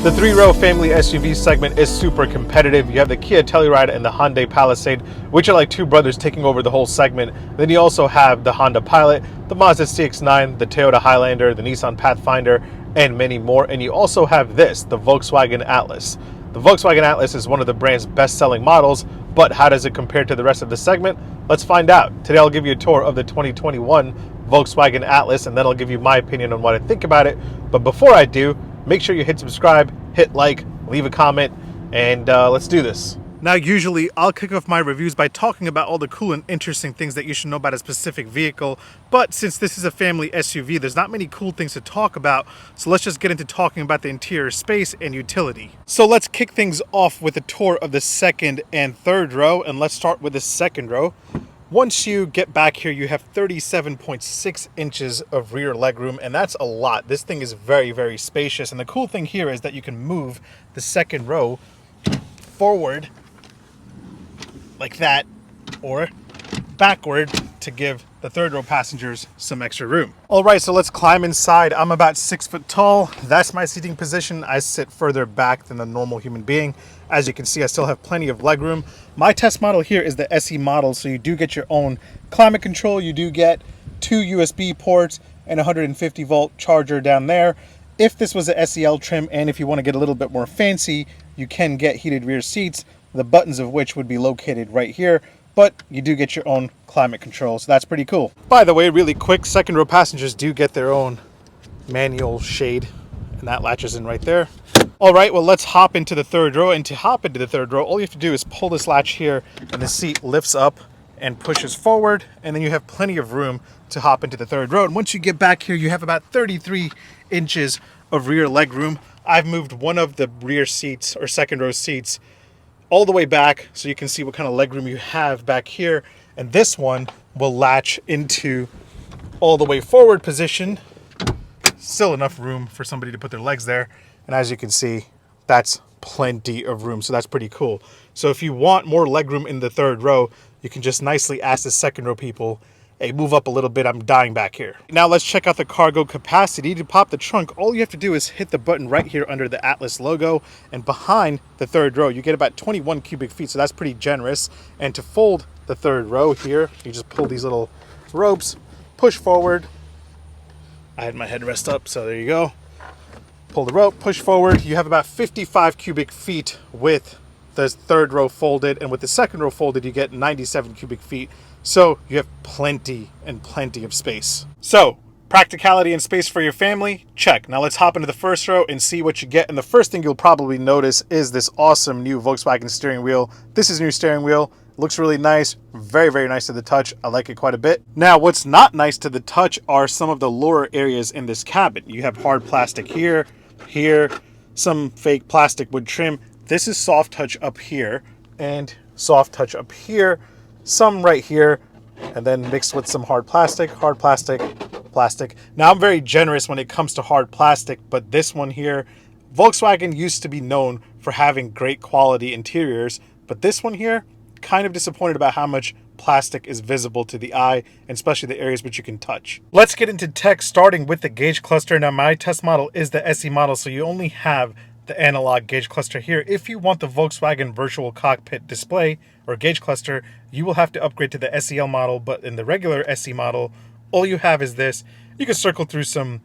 The three-row family SUV segment is super competitive. You have the Kia Telluride and the Hyundai Palisade, which are like two brothers taking over the whole segment. Then you also have the Honda Pilot, the Mazda CX-9, the Toyota Highlander, the Nissan Pathfinder, and many more. And you also have this, the Volkswagen Atlas. The Volkswagen Atlas is one of the brand's best-selling models, but how does it compare to the rest of the segment? Let's find out. Today I'll give you a tour of the 2021 Volkswagen Atlas, and then I'll give you my opinion on what I think about it. But before I do, make sure you hit subscribe, hit like, leave a comment, and let's do this. Now, usually I'll kick off my reviews by talking about all the cool and interesting things that you should know about a specific vehicle. But since this is a family SUV, there's not many cool things to talk about. So let's just get into talking about the interior space and utility. So let's kick things off with a tour of the second and third row. And let's start with the second row. Once you get back here, you have 37.6 inches of rear legroom, and that's a lot. This thing is very, very spacious. And the cool thing here is that you can move the second row forward like that, or backward to give the third row passengers some extra room. All right, so let's climb inside. I'm about 6 foot tall. That's my seating position. I sit further back than a normal human being. As you can see, I still have plenty of legroom. My test model here is the SE model, so you do get your own climate control. You do get 2 USB ports and a 150 volt charger down there. If this was a SEL trim, and if you want to get a little bit more fancy, you can get heated rear seats, the buttons of which would be located right here, but you do get your own climate control, so that's pretty cool. By the way, really quick, second row passengers do get their own manual shade, and that latches in right there. All right, well, let's hop into the third row. And to hop into the third row, all you have to do is pull this latch here, and the seat lifts up and pushes forward, and then you have plenty of room to hop into the third row. And once you get back here, you have about 33 inches of rear leg room. I've moved one of the rear seats, or second row seats, all the way back so you can see what kind of leg room you have back here. And this one will latch into all the way forward position. Still enough room for somebody to put their legs there. And as you can see, that's plenty of room, so that's pretty cool. So if you want more legroom in the third row, you can just nicely ask the second row people, hey, move up a little bit, I'm dying back here. Now let's check out the cargo capacity. To pop the trunk, all you have to do is hit the button right here under the Atlas logo, and behind the third row, you get about 21 cubic feet, so that's pretty generous. And to fold the third row here, you just pull these little ropes, push forward. I had my headrest up, so there you go. Pull the rope, push forward. You have about 55 cubic feet with the third row folded, and with the second row folded, you get 97 cubic feet. So you have plenty and plenty of space. So practicality and space for your family, check. Now let's hop into the first row and see what you get. And the first thing you'll probably notice is this awesome new Volkswagen steering wheel. This is a new steering wheel. Looks really nice, very, very nice to the touch. I like it quite a bit. Now, what's not nice to the touch are some of the lower areas in this cabin. You have hard plastic here, some fake plastic wood trim. This is soft touch up here and soft touch up here, some right here, and then mixed with some hard plastic, plastic. Now, I'm very generous when it comes to hard plastic, but this one here, Volkswagen used to be known for having great quality interiors, but this one here, kind of disappointed about how much plastic is visible to the eye, and especially the areas which you can touch. Let's get into tech, starting with the gauge cluster. Now, my test model is the SE model, so you only have the analog gauge cluster here. If you want the Volkswagen virtual cockpit display or gauge cluster, you will have to upgrade to the SEL model, but in the regular SE model, all you have is this. You can circle through some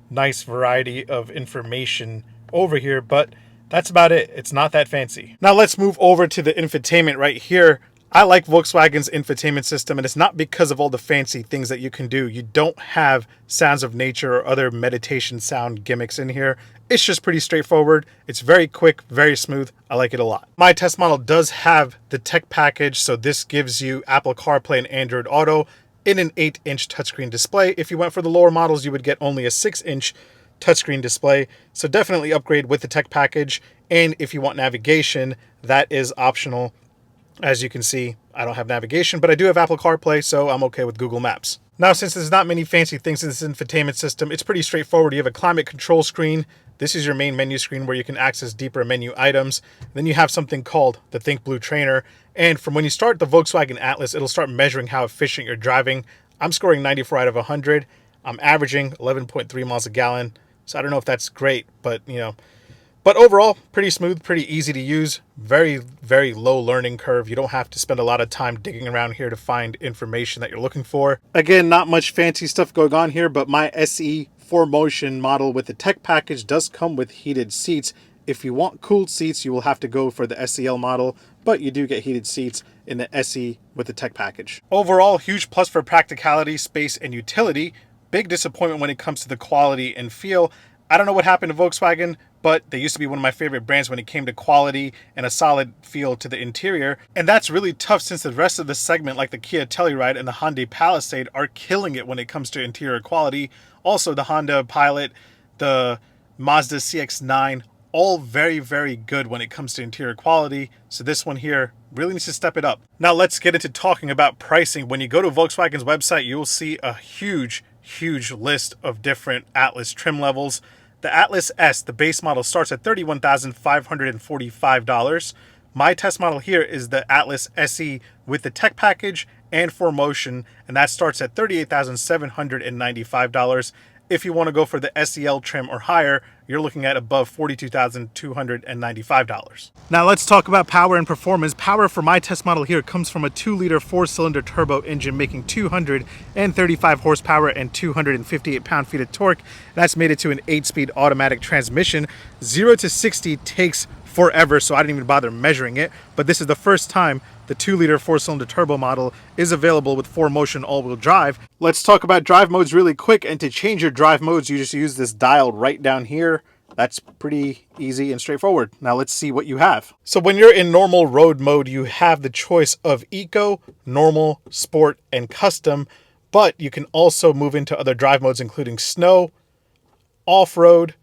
nice variety of information over here, but that's about it. It's not that fancy. Now let's move over to the infotainment right here. I like Volkswagen's infotainment system, and it's not because of all the fancy things that you can do. You don't have sounds of nature or other meditation sound gimmicks in here. It's just pretty straightforward. It's very quick, very smooth. I like it a lot. My test model does have the tech package, so this gives you Apple CarPlay and Android Auto in an 8-inch touchscreen display. If you went for the lower models, you would get only a 6-inch touchscreen display, so definitely upgrade with the tech package. And if you want navigation, that is optional. As you can see, I don't have navigation, but I do have Apple CarPlay, so I'm okay with Google Maps. Now, since there's not many fancy things in this infotainment system, it's pretty straightforward. You have a climate control screen. This is your main menu screen where you can access deeper menu items. Then you have something called the Think Blue Trainer. And from when you start the Volkswagen Atlas, it'll start measuring how efficient you're driving. I'm scoring 94 out of 100. I'm averaging 11.3 miles a gallon. So I don't know if that's great, but you know, But overall, pretty smooth, pretty easy to use. Very, very low learning curve. You don't have to spend a lot of time digging around here to find information that you're looking for. Again, not much fancy stuff going on here, but my SE 4Motion model with the tech package does come with heated seats. If you want cooled seats, you will have to go for the SEL model, but you do get heated seats in the SE with the tech package. Overall, huge plus for practicality, space, and utility. Big disappointment when it comes to the quality and feel. I don't know what happened to Volkswagen, but they used to be one of my favorite brands when it came to quality and a solid feel to the interior. And that's really tough since the rest of the segment, like the Kia Telluride and the Hyundai Palisade, are killing it when it comes to interior quality. Also, the Honda Pilot, the Mazda CX-9, all very, very good when it comes to interior quality. So this one here really needs to step it up. Now let's get into talking about pricing. When you go to Volkswagen's website, you'll see a huge list of different Atlas trim levels. The Atlas S, the base model, starts at $31,545. My test model here is the Atlas SE with the tech package and 4Motion, and that starts at $38,795. If you want to go for the SEL trim or higher, you're looking at above $42,295. Now let's talk about power and performance. Power for my test model here comes from a 2-liter 4-cylinder turbo engine making 235 horsepower and 258 pound-feet of torque. That's made it to an 8-speed automatic transmission. 0 to 60 takes forever, so I didn't even bother measuring it. But this is the first time the 2-liter 4-cylinder turbo model is available with 4Motion all-wheel drive. Let's talk about drive modes really quick. And to change your drive modes, you just use this dial right down here. That's pretty easy and straightforward. Now let's see what you have. So when you're in normal road mode, you have the choice of Eco, Normal, Sport, and Custom. But you can also move into other drive modes, including Snow, Off-road,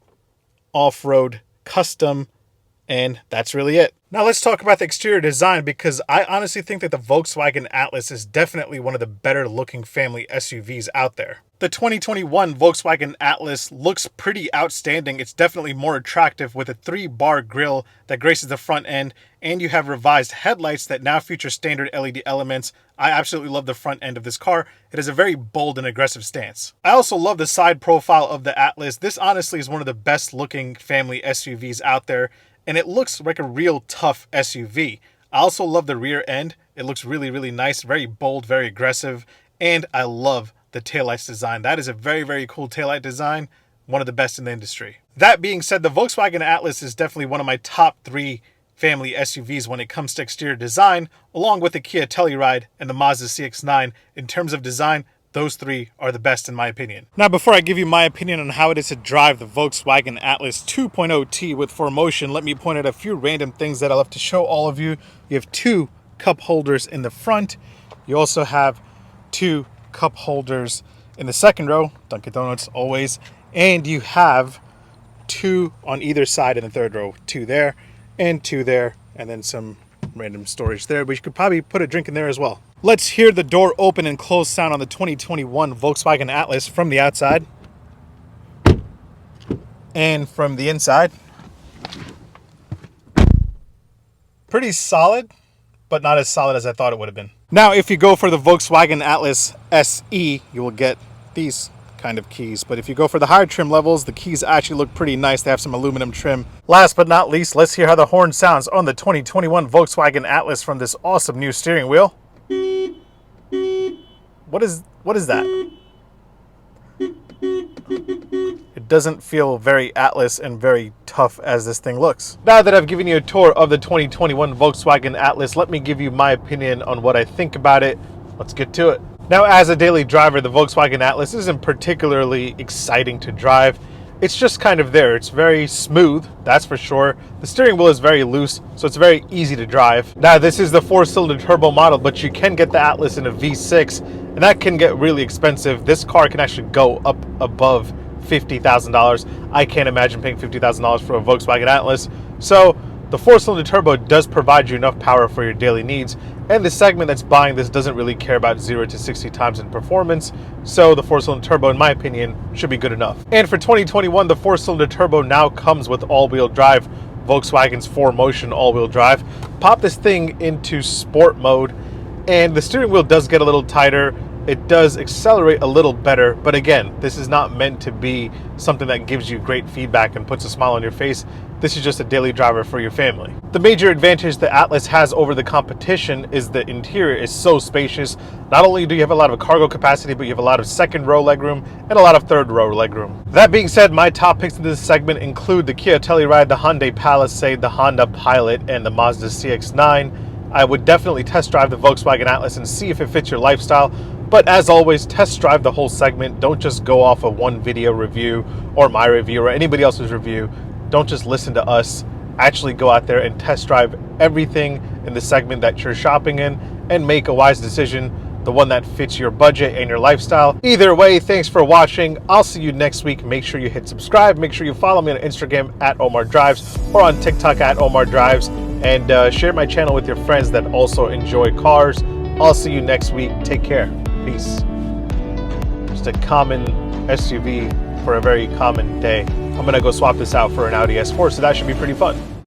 Custom, and that's really it. Now let's talk about the exterior design, because I honestly think that the Volkswagen Atlas is definitely one of the better looking family SUVs out there. The 2021 Volkswagen Atlas looks pretty outstanding. It's definitely more attractive with a 3-bar grille that graces the front end, and you have revised headlights that now feature standard LED elements. I absolutely love the front end of this car. It has a very bold and aggressive stance. I also love the side profile of the Atlas. This honestly is one of the best looking family SUVs out there, and it looks like a real tough SUV. I also love the rear end. It looks really, really nice, very bold, very aggressive, and I love the taillights design. That is a very, very cool taillight design, one of the best in the industry. That being said, the Volkswagen Atlas is definitely one of my top 3 family SUVs when it comes to exterior design, along with the Kia Telluride and the Mazda CX-9. In terms of design, those 3 are the best in my opinion. Now, before I give you my opinion on how it is to drive the Volkswagen Atlas 2.0T with 4Motion, let me point out a few random things that I love to show all of you. You have 2 cup holders in the front. You also have 2 cup holders in the second row, Dunkin' Donuts always, and you have 2 on either side in the third row, 2 there and 2 there, and then some random storage there, but you could probably put a drink in there as well. Let's hear the door open and close sound on the 2021 Volkswagen Atlas from the outside and from the inside. Pretty solid, but not as solid as I thought it would have been. Now, if you go for the Volkswagen Atlas SE, you will get these kind of keys. But if you go for the higher trim levels, the keys actually look pretty nice. They have some aluminum trim. Last but not least, let's hear how the horn sounds on the 2021 Volkswagen Atlas from this awesome new steering wheel. What is that? It doesn't feel very Atlas and very tough as this thing looks. Now that I've given you a tour of the 2021 Volkswagen Atlas, let me give you my opinion on what I think about it. Let's get to it. Now, as a daily driver, the Volkswagen Atlas isn't particularly exciting to drive. It's just kind of there. It's very smooth, that's for sure. The steering wheel is very loose, so it's very easy to drive. Now, this is the 4-cylinder turbo model, but you can get the Atlas in a V6, and that can get really expensive. This car can actually go up above $50,000. I can't imagine paying $50,000 for a Volkswagen Atlas. So the 4-cylinder turbo does provide you enough power for your daily needs, and the segment that's buying this doesn't really care about 0 to 60 times in performance, so the 4-cylinder turbo, in my opinion, should be good enough. And for 2021, the 4-cylinder turbo now comes with all-wheel drive, Volkswagen's 4Motion all-wheel drive. Pop this thing into sport mode, and the steering wheel does get a little tighter. it does accelerate a little better, but again, this is not meant to be something that gives you great feedback and puts a smile on your face. This is just a daily driver for your family. The major advantage the Atlas has over the competition is the interior is so spacious. Not only do you have a lot of cargo capacity, but you have a lot of second row legroom and a lot of third row legroom. That being said, my top picks in this segment include the Kia Telluride, the Hyundai Palisade, the Honda Pilot, and the Mazda CX-9. I would definitely test drive the Volkswagen Atlas and see if it fits your lifestyle. But as always, test drive the whole segment. Don't just go off of one video review or my review or anybody else's review. Don't just listen to us. Actually go out there and test drive everything in the segment that you're shopping in and make a wise decision, the one that fits your budget and your lifestyle. Either way, thanks for watching. I'll see you next week. Make sure you hit subscribe. Make sure you follow me on Instagram at omardrives or on TikTok at omardrives, and share my channel with your friends that also enjoy cars. I'll see you next week. Take care. Peace. Just a common SUV for a very common day. I'm gonna go swap this out for an Audi S4, so that should be pretty fun.